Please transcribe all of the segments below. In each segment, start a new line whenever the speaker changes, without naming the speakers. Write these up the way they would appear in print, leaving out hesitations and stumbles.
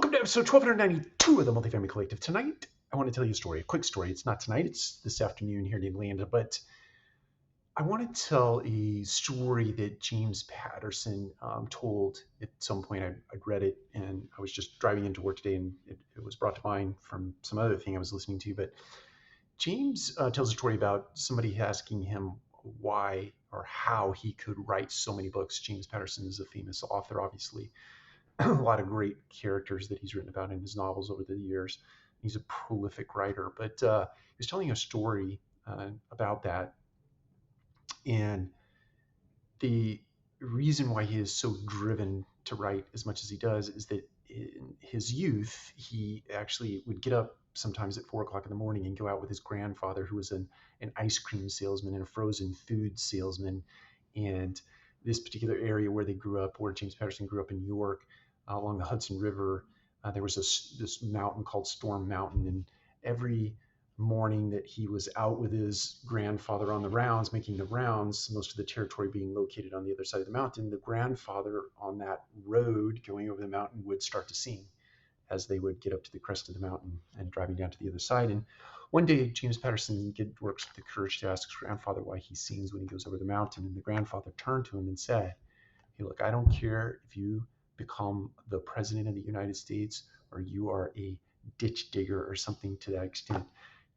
Welcome to episode 1292 of the Multifamily Collective. Tonight, I want to tell you a story, a quick story. It's not tonight, it's this afternoon here in Atlanta, but I want to tell a story that James Patterson told at some point. I'd read it and I was just driving into work today and it was brought to mind from some other thing I was listening to. But James tells a story about somebody asking him why or how he could write so many books. James Patterson is a famous author, obviously. A lot of great characters that he's written about in his novels over the years. He's a prolific writer, but he was telling a story about that. And the reason why he is so driven to write as much as he does is that in his youth, he actually would get up sometimes at 4 o'clock in the morning and go out with his grandfather, who was an ice cream salesman and a frozen food salesman. And this particular area where they grew up, where James Patterson grew up in New York, along the Hudson River, there was this mountain called Storm Mountain. And every morning that he was out with his grandfather on the rounds, making the rounds, most of the territory being located on the other side of the mountain, the grandfather on that road going over the mountain would start to sing as they would get up to the crest of the mountain and driving down to the other side. And one day, James Patterson works with the courage to ask his grandfather why he sings when he goes over the mountain. And the grandfather turned to him and said, "Hey, look, I don't care if you become the president of the United States or you are a ditch digger or something to that extent.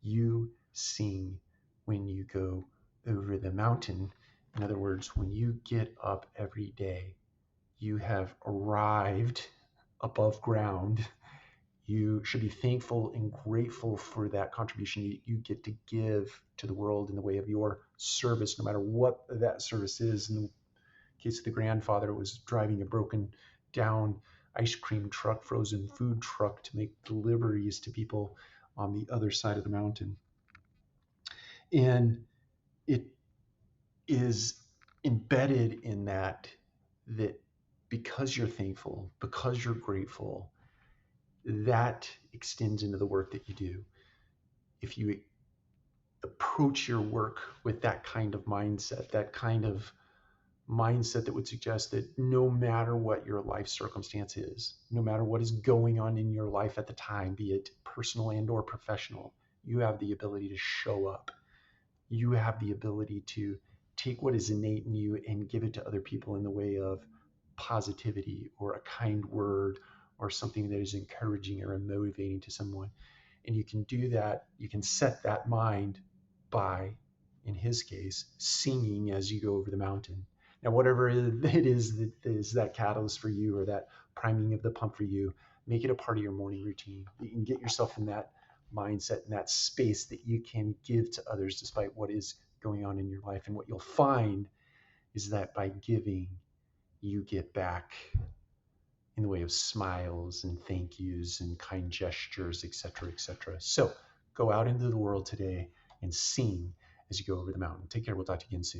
You sing when you go over the mountain. In other words, when you get up every day, you have arrived above ground. You should be thankful and grateful for that contribution you get to give to the world in the way of your service, no matter what that service is." In the case of the grandfather, it was driving a broken down ice cream truck, frozen food truck, to make deliveries to people on the other side of the mountain. And it is embedded in that because you're thankful, because you're grateful, that extends into the work that you do. If you approach your work with that kind of mindset, that would suggest that no matter what your life circumstance is, no matter what is going on in your life at the time, be it personal and or professional, you have the ability to show up. You have the ability to take what is innate in you and give it to other people in the way of positivity or a kind word or something that is encouraging or motivating to someone. And you can do that. You can set that mind by, in his case, singing as you go over the mountain. Now, whatever it is that is that catalyst for you or that priming of the pump for you, make it a part of your morning routine. You can get yourself in that mindset and that space that you can give to others despite what is going on in your life. And what you'll find is that by giving, you get back in the way of smiles and thank yous and kind gestures, etc., etc. So go out into the world today and sing as you go over the mountain. Take care. We'll talk to you again soon.